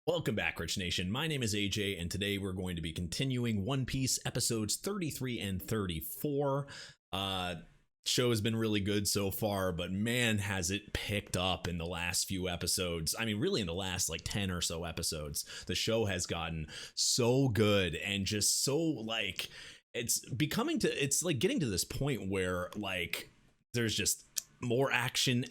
Welcome back, Rich Nation. My name is AJ, and today we're going to be continuing One Piece episodes 33 and 34. Show has been really good so far, but man, has it picked up in the last few episodes. I mean, really in the last like 10 or so episodes. The show has gotten so good and just so like it's like getting to this point where like there's just more action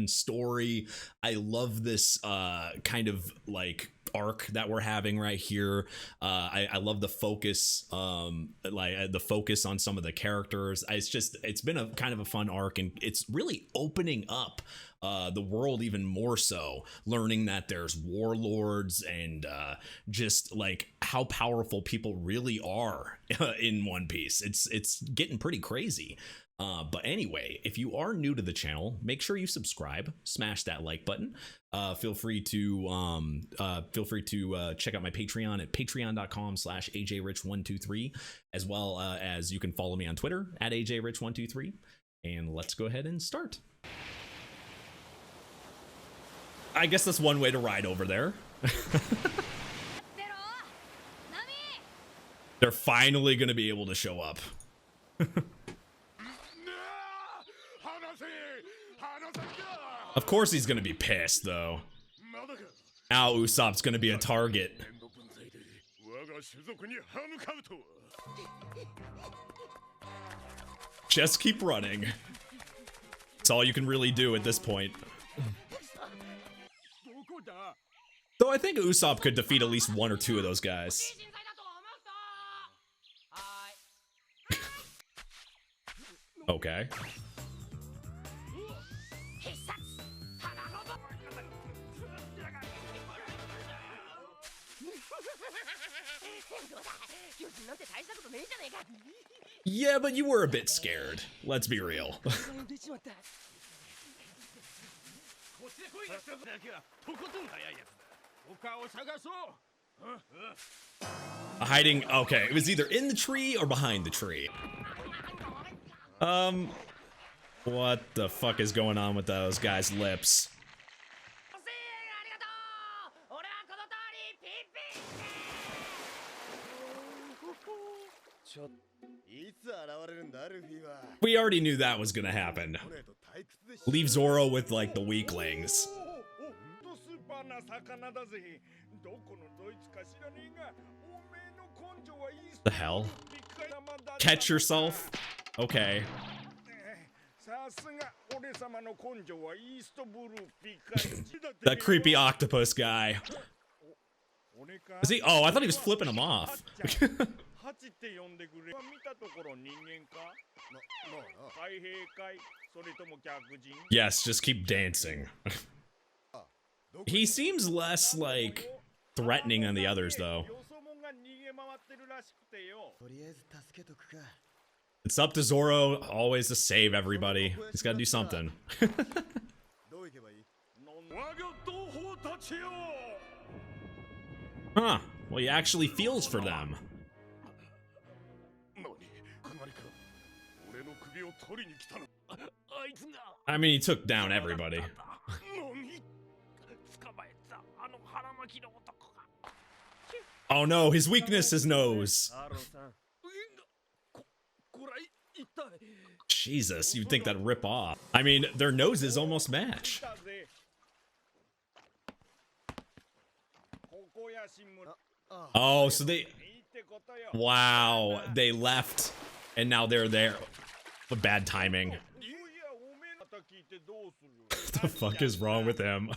story. I love this kind of like arc that we're having right here. I love the focus, the focus on some of the characters. It's been a kind of a fun arc, and it's really opening up the world even more so, learning that there's warlords and just like how powerful people really are in One Piece. It's getting pretty crazy. But anyway, if you are new to the channel, make sure you subscribe, smash that like button. Feel free to check out my Patreon at patreon.com/AJRich123, as well as you can follow me on Twitter at AJRich123. And let's go ahead and start. I guess that's one way to ride over there. They're finally going to be able to show up. Of course he's gonna be pissed, though. Now Usopp's gonna be a target. Just keep running. It's all you can really do at this point. Though I think Usopp could defeat at least one or two of those guys. Okay. Yeah, but you were a bit scared. Let's be real. Hiding. Okay, it was either in the tree or behind the tree. What the fuck is going on with those guys' lips? We already knew that was gonna happen. Leave Zoro with like the weaklings. The hell? Catch yourself? Okay. That creepy octopus guy. Is he? Oh, I thought he was flipping him off. Yes, just keep dancing. He seems less like threatening than the others, though. It's up to Zoro always to save everybody. He's got to do something. Huh. Well, he actually feels for them. I mean, he took down everybody. Oh no, his weakness is nose. Jesus, you'd think that'd rip off. I mean, their noses almost match. Oh, so they... Wow, they left, and now they're there. What bad timing. What the fuck is wrong with him?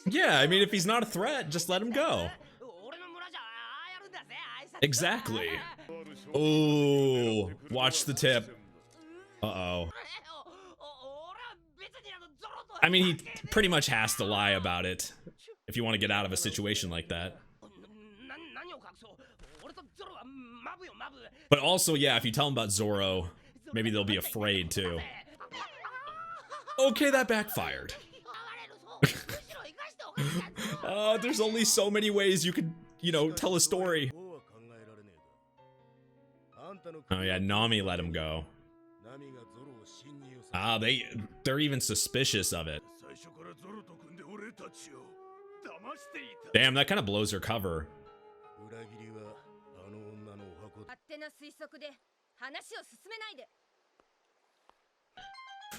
Yeah, I mean, if he's not a threat, just let him go. Exactly. Oh, watch the tip. Uh-oh. I mean, he pretty much has to lie about it if you want to get out of a situation like that. But also, yeah, if you tell them about Zoro, maybe they'll be afraid too. Okay, that backfired. There's only so many ways you could, you know, tell a story. Oh yeah, Nami let him go. They're even suspicious of it. Damn, that kind of blows her cover.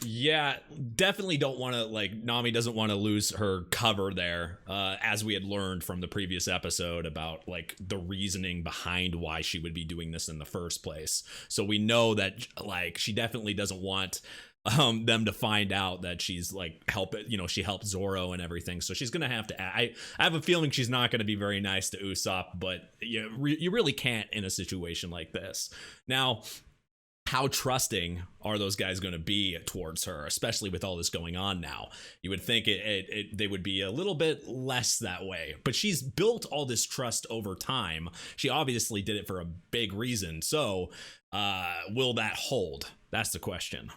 Yeah, definitely don't want to, like, Nami doesn't want to lose her cover there, as we had learned from the previous episode about, like, the reasoning behind why she would be doing this in the first place. So we know that, like, she definitely doesn't want them to find out that she's, like, she helped Zoro and everything. So she's gonna have to, I have a feeling she's not gonna be very nice to Usopp, but you really can't in a situation like this. Now, how trusting are those guys going to be towards her, especially with all this going on now? You would think they would be a little bit less that way, but she's built all this trust over time. She obviously did it for a big reason. So will that hold? That's the question.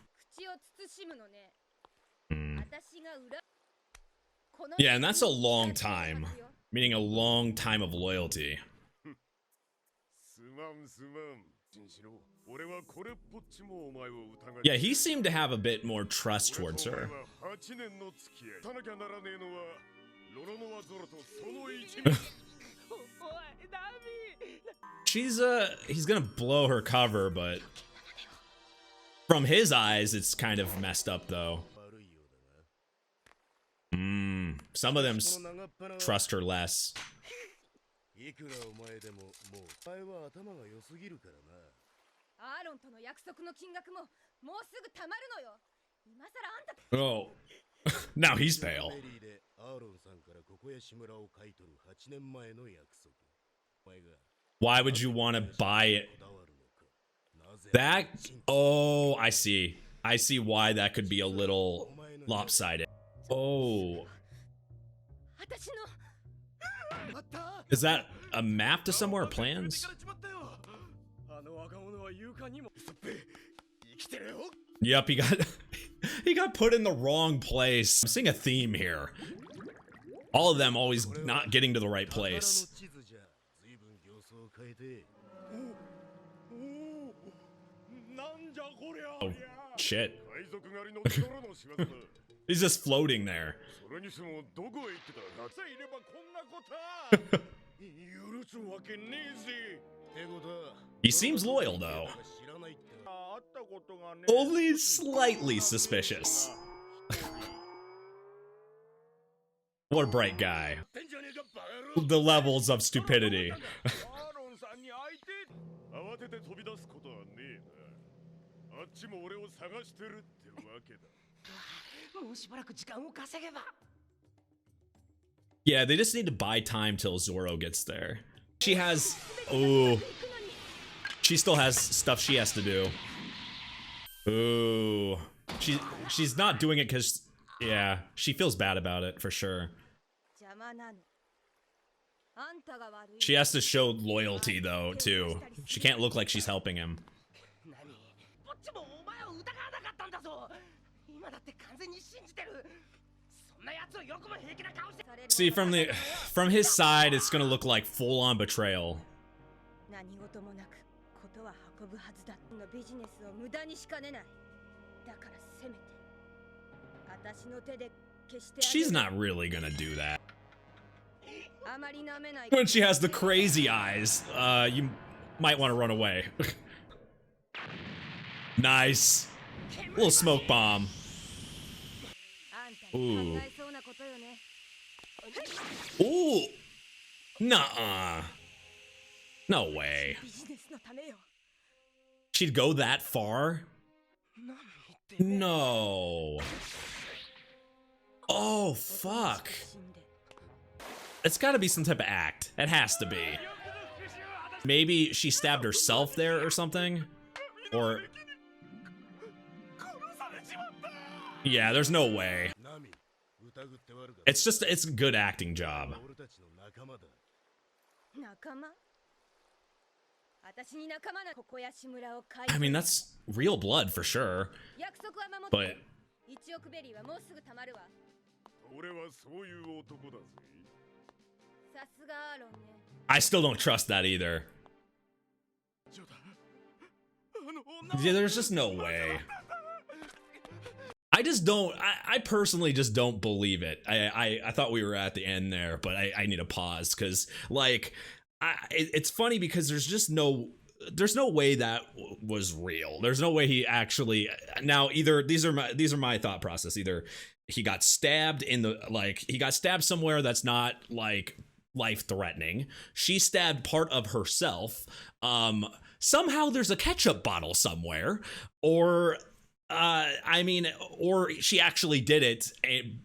Yeah, and that's a long time, meaning a long time of loyalty. Yeah, he seemed to have a bit more trust towards her. He's gonna blow her cover, but from his eyes, it's kind of messed up though. Some of them trust her less. Oh, now he's pale. Why would you want to buy it? That, oh, I see. I see why that could be a little lopsided. Oh. Is that a map to somewhere, plans? Yep, he got put in the wrong place. I'm seeing a theme here. All of them always not getting to the right place. Oh, shit. He's just floating there. He seems loyal, though. Only slightly suspicious. What a bright guy. The levels of stupidity. Yeah, they just need to buy time till Zoro gets there. She has... Oh. She still has stuff she has to do. Ooh. She's not doing it because... Yeah, she feels bad about it, for sure. She has to show loyalty, though, too. She can't look like she's helping him. See, from his side, it's gonna look like full-on betrayal. She's not really gonna do that. When she has the crazy eyes, you might want to run away. Nice. Little smoke bomb. Ooh. Ooh. Nuh-uh. No way. She'd go that far? No. Oh, fuck. It's gotta be some type of act. It has to be. Maybe she stabbed herself there or something? Or... Yeah, there's no way. It's a good acting job. I mean, that's real blood for sure. But... I still don't trust that either. Yeah, there's just no way. I just don't. I personally just don't believe it. I thought we were at the end there, but I need to pause because like it's funny because there's no way that was real. There's no way he actually. Now either these are my thought process. Either he got stabbed he got stabbed somewhere that's not like life threatening. She stabbed part of herself. Somehow there's a ketchup bottle somewhere, or or she actually did it. And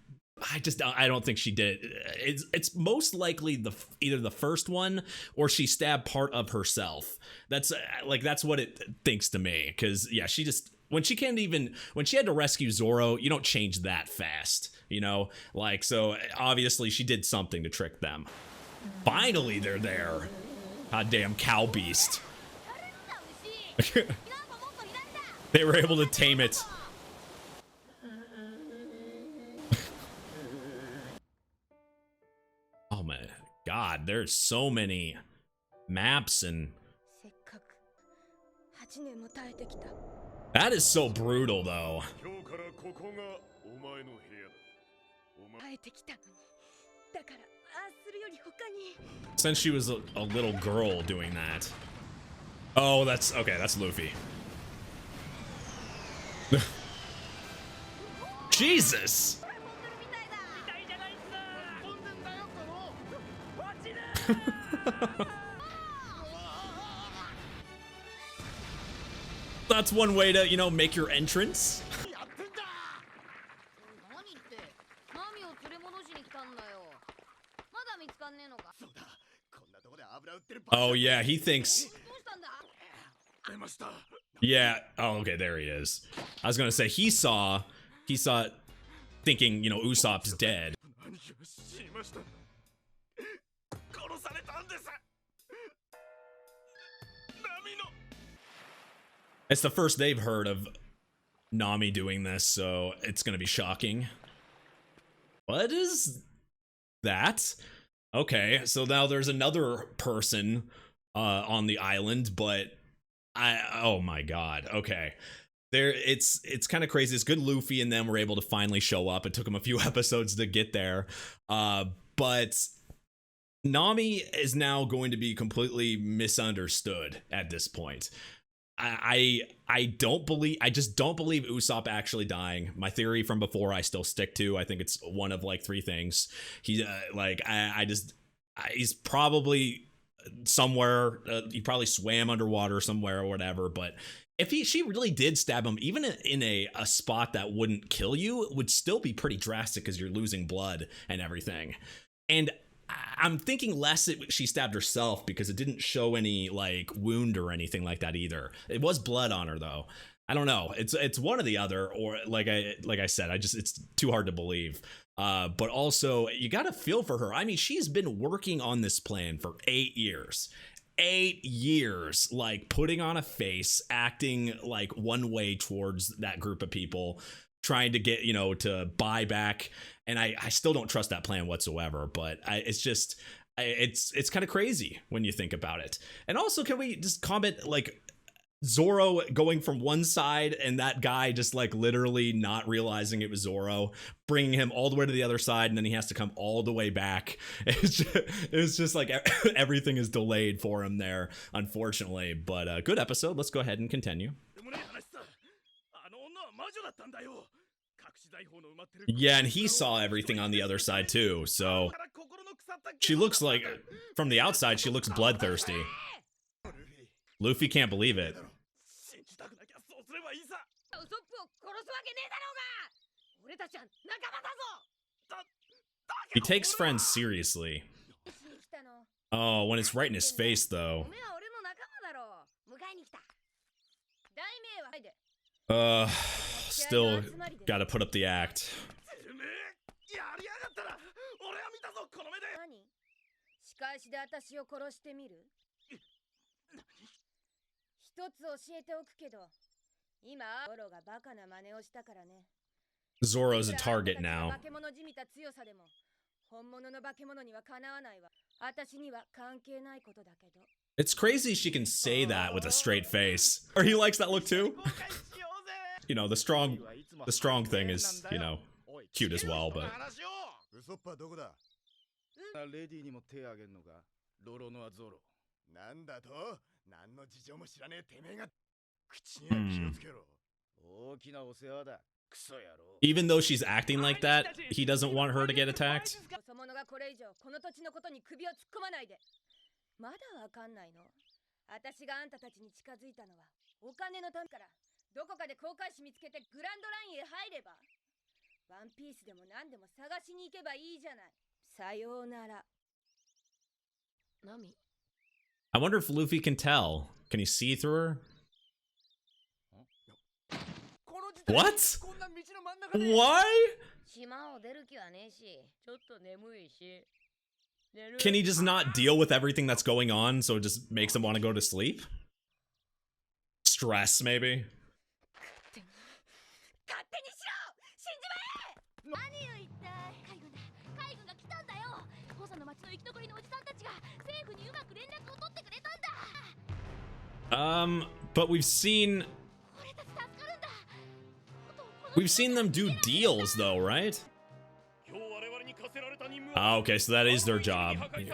I don't think she did it. It's most likely either the first one or she stabbed part of herself. That's what it thinks to me. Because yeah, she just when she had to rescue Zoro, you don't change that fast, like, so obviously she did something to trick them. Finally, they're there. Goddamn cow beast. They were able to tame it. Oh my god, there's so many maps and that is so brutal though. Since she was a little girl doing that. Oh, that's okay, that's Luffy. Jesus. That's one way to, make your entrance. Oh yeah, he thinks. Yeah. Oh, okay, there he is. I was gonna say he saw it thinking, Usopp's dead. It's the first they've heard of Nami doing this, so it's gonna be shocking. What is that? Okay, so now there's another person on the island, but oh my god. Okay. It's kind of crazy. It's good Luffy and them were able to finally show up. It took them a few episodes to get there. But Nami is now going to be completely misunderstood at this point. I just don't believe Usopp actually dying. My theory from before I still stick to. I think it's one of like three things. He's probably somewhere. He probably swam underwater somewhere or whatever. But if she really did stab him, even in a spot that wouldn't kill you, it would still be pretty drastic because you're losing blood and everything. And I'm thinking less she stabbed herself because it didn't show any like wound or anything like that either. It was blood on her though. I don't know. It's one or the other, or like I said, it's too hard to believe. But also you got to feel for her. I mean, she's been working on this plan for 8 years. 8 years, like putting on a face, acting like one way towards that group of people, trying to get, to buy back. And I still don't trust that plan whatsoever, but it's kind of crazy when you think about it. And also, can we just comment, like, Zoro going from one side and that guy just like literally not realizing it was Zoro, bringing him all the way to the other side, and then he has to come all the way back. It's just like everything is delayed for him there, unfortunately. But good episode. Let's go ahead and continue. Yeah, and he saw everything on the other side too, so she looks like, from the outside, she looks bloodthirsty. Luffy can't believe it. He takes friends seriously. Oh, when it's right in his face, though. Still gotta put up the act. Zoro's a target now. It's crazy she can say that with a straight face. Or he likes that look too? you know, the strong thing is, you know, cute as well, but even though she's acting like that, he doesn't want her to get attacked. I wonder if Luffy can tell. Can he see through her? What? Why? Can he just not deal with everything that's going on, so it just makes him want to go to sleep? Stress, maybe? But we've seen them do deals though, right? Ah, okay, so that is their job. Yeah.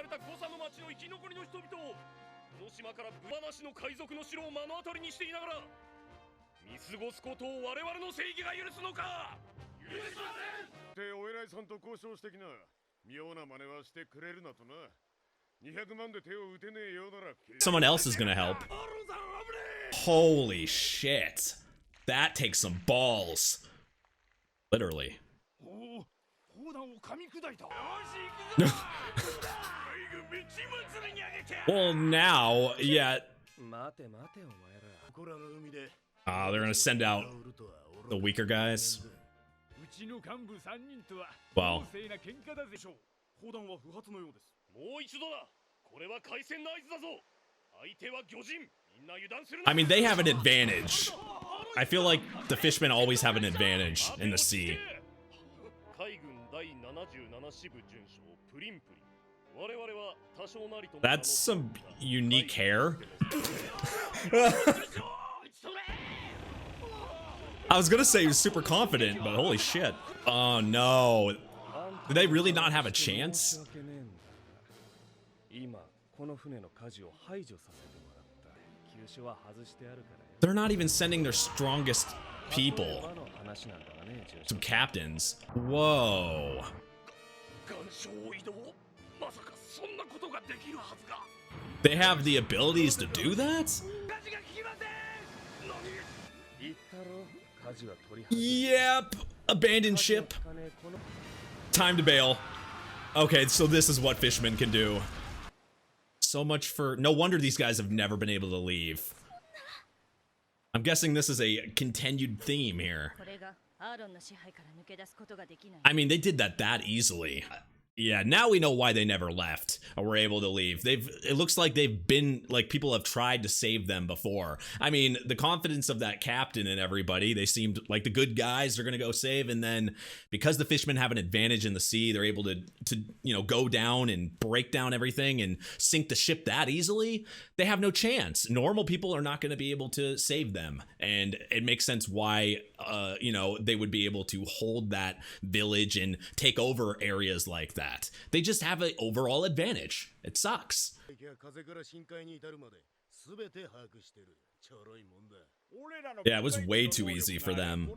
Someone else is gonna help. Holy shit. That takes some balls. Literally. Well, now, yeah. They're gonna send out the weaker guys. Well. I mean, they have an advantage. I feel like the fishmen always have an advantage in the sea. That's some unique hair. I was gonna say he was super confident, but holy shit. Oh no. Did they really not have a chance? They're not even sending their strongest people. Some captains. Whoa. They have the abilities to do that? Yep. Abandoned ship. Time to bail. Okay, so this is what fishermen can do. So much for... No wonder these guys have never been able to leave. I'm guessing this is a continued theme here. I mean, they did that easily. Yeah, now we know why they never left or were able to leave. It looks like they've been, like, people have tried to save them before. I mean, the confidence of that captain and everybody, they seemed like the good guys they're gonna go save, and then because the fishmen have an advantage in the sea, they're able to you know, go down and break down everything and sink the ship that easily. They have no chance. Normal people are not going to be able to save them, and it makes sense why you know, they would be able to hold that village and take over areas like that. They just have an overall advantage. It sucks. Yeah, it was way too easy for them.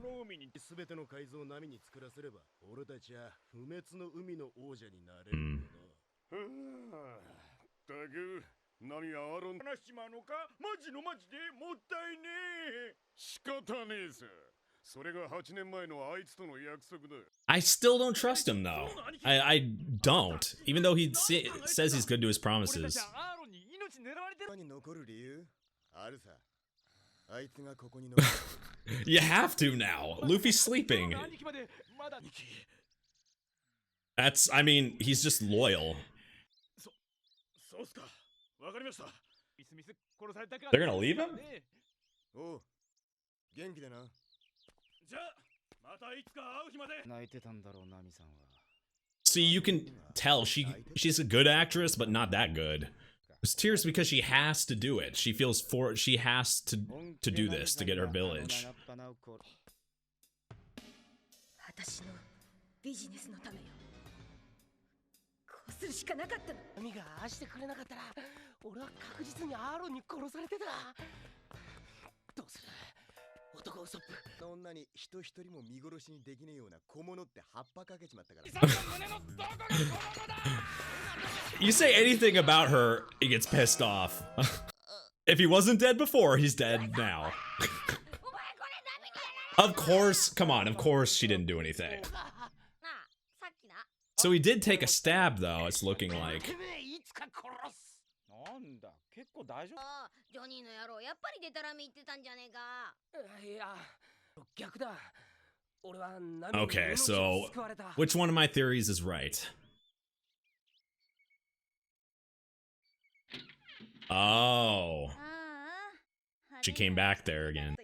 I still don't trust him though. I don't. Even though he says he's good to his promises. You have to now. Luffy's sleeping. That's, I mean, he's just loyal. They're gonna leave him? See, you can tell she's a good actress, but not that good. It's tears because she has to do it. She feels she has to do this to get her village. 私のビジネスのためよ。こうするしかなかったの。ミがああしてくれなかったら俺は確実にアーロンに殺されてた。どうする？男ウソップ。そんなに人一人も見殺しにできねえような小物って葉っぱかけちまったから。You say anything about her, he gets pissed off. If he wasn't dead before, he's dead now. Of course, come on, of course she didn't do anything. So he did take a stab, though, it's looking like. なんだ、結構大丈夫。ジョニーの野郎、やっぱりデタラメ言ってたんじゃねえか。いや、逆だ。俺はナミ Okay, so which one of my theories is right? Oh, she came back there again.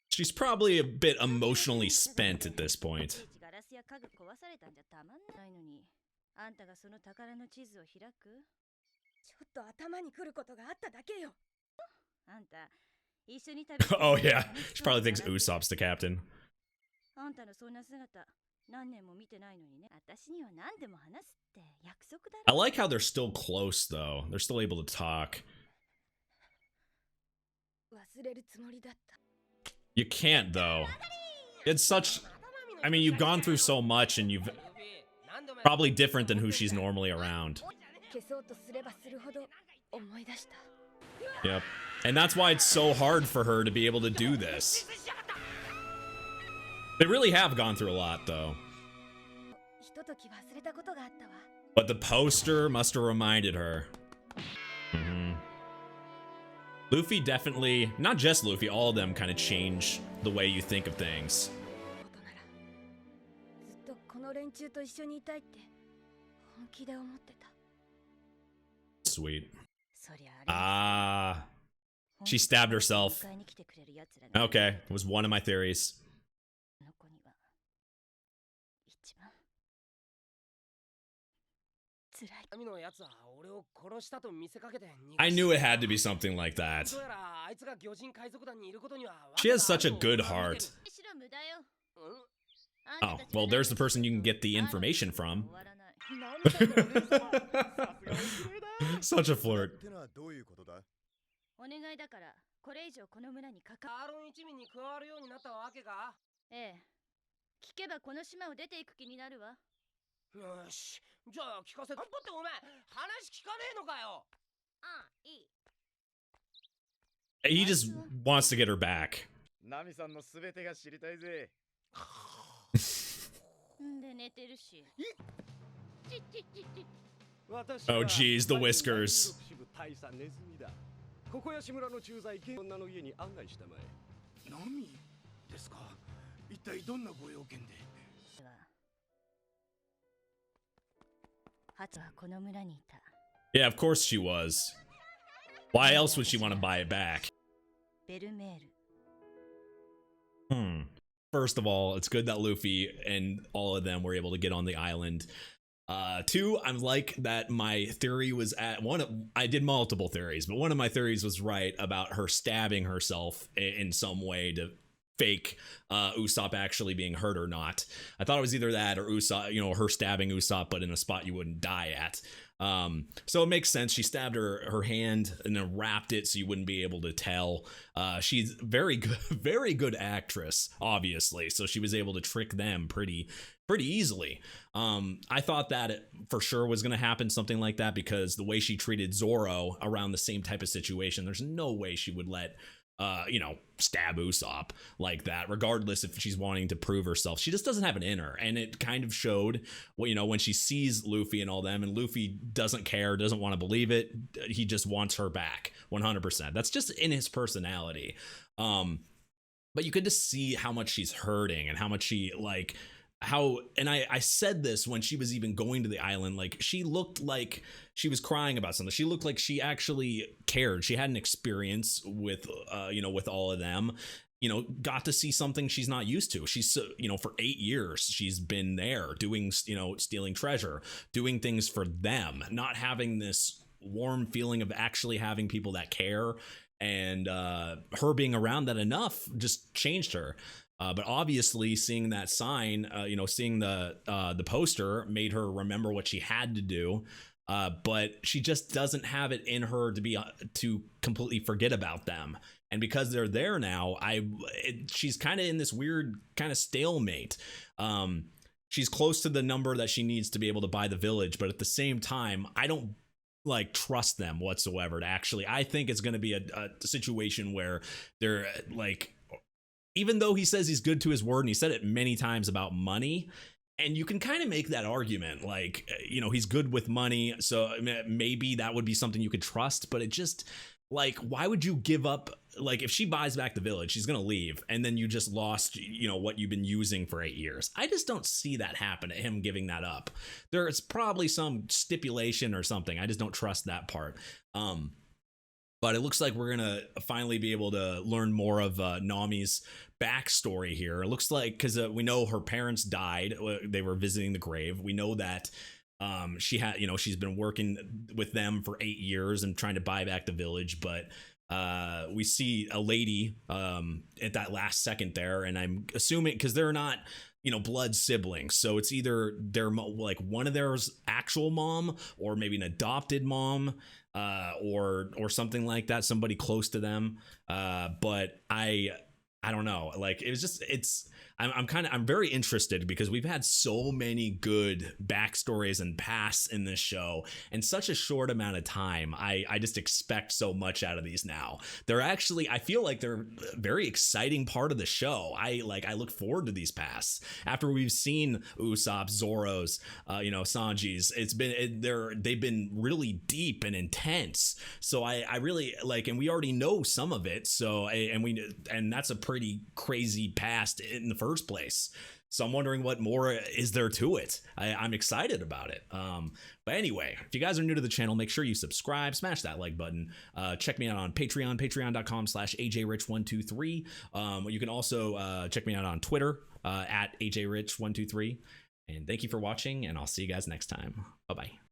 She's probably a bit emotionally spent at this point. ちょっと頭に来ることがあっただけよ。 Oh yeah, she probably thinks Usopp's the captain. I like how they're still close though. They're still able to talk. 忘れるつもりだった。 You can't though. It's such, I mean, you've gone through so much and you've probably different than who she's normally around. 消そうとすればするほど思い出した。 Yep. And that's why it's so hard for her to be able to do this. They really have gone through a lot though. ひととき忘れたことがあったわ。 But the poster must have reminded her. Luffy definitely, not just Luffy, all of them kind of change the way you think of things. ことならずっとこの連中と一緒にいたいって本気で思ってた。 Sweet. Ah. She stabbed herself. Okay, it was one of my theories. I knew it had to be something like that. She has such a good heart. Oh, well, there's the person you can get the information from. Such a flirt. お願いだからこれ以上この村にかかアーロン一味に加わるようになったわけか。ええ、聞けばこの島を出ていく気になるわ。よし、じゃあ聞かせて。だってお前話聞かねえのかよ。あ、いい。 He just wants to get her back. ナミさんのすべてが知りたいぜ。で寝てるし。Oh geez, the whiskers. ここやし村の駐在女の家に案内したまえ。ナミですか。一体どんなご用件で。ハツはこの村にいた。 Yeah, of course she was. Why else would she want to buy it back? ベルメール。First of all, it's good that Luffy and all of them were able to get on the island. Two, I'm like that my theory was at I did multiple theories, but one of my theories was right about her stabbing herself in some way to fake Usopp actually being hurt or not. I thought it was either that or Usopp, you know, her stabbing Usopp, but in a spot you wouldn't die at. So it makes sense. She stabbed her hand and then wrapped it so you wouldn't be able to tell. She's very good actress, obviously. So she was able to trick them pretty easily. I thought that it for sure was going to happen, something like that, because the way she treated Zoro around the same type of situation, there's no way she would let you know, stab Usopp like that, regardless if she's wanting to prove herself. She just doesn't have it in her, and it kind of showed, well, you know, when she sees Luffy and all them, and Luffy doesn't care, doesn't want to believe it. He just wants her back 100%. That's just in his personality. But you could just see how much she's hurting and how much she like how, and I said this when she was even going to the island, like she looked like she was crying about something. She looked like she actually cared. She had an experience with you know, with all of them, you know, got to see something she's not used to. She's, you know, for 8 years she's been there doing, you know, stealing treasure, doing things for them, not having this warm feeling of actually having people that care. And her being around that enough just changed her. But obviously, seeing that sign, seeing the poster made her remember what she had to do. But she just doesn't have it in her to completely forget about them. And because they're there now, she's kind of in this weird kind of stalemate. She's close to the number that she needs to be able to buy the village, but at the same time, I don't trust them whatsoever to actually. I think it's going to be a situation where they're even though he says he's good to his word, and he said it many times about money, and you can kind of make that argument, he's good with money, so maybe that would be something you could trust, but it just, why would you give up, if she buys back the village, she's gonna leave, and then you just lost, what you've been using for 8 years. I just don't see that happen, him giving that up. There's probably some stipulation or something. I just don't trust that part. But it looks like we're going to finally be able to learn more of Nami's backstory here. It looks like, because we know her parents died. They were visiting the grave. We know that she's been working with them for 8 years and trying to buy back the village. But we see a lady at that last second there. And I'm assuming, because they're not blood siblings, so it's either their one of theirs actual mom, or maybe an adopted mom, or something like that, somebody close to them. But I don't know, I'm very interested, because we've had so many good backstories and pasts in this show in such a short amount of time. I just expect so much out of these now. I feel like they're a very exciting part of the show. I look forward to these pasts after we've seen Usopp's, Zoro's, Sanji's. They've been really deep and intense. So I really and we already know some of it. So and that's a pretty crazy past in the first place. So I'm wondering what more is there to it. I'm excited about it. But anyway, if you guys are new to the channel, make sure you subscribe, smash that like button. Check me out on Patreon, patreon.com/AJRich123. You can also check me out on Twitter at AJRich123. And thank you for watching, and I'll see you guys next time. Bye-bye.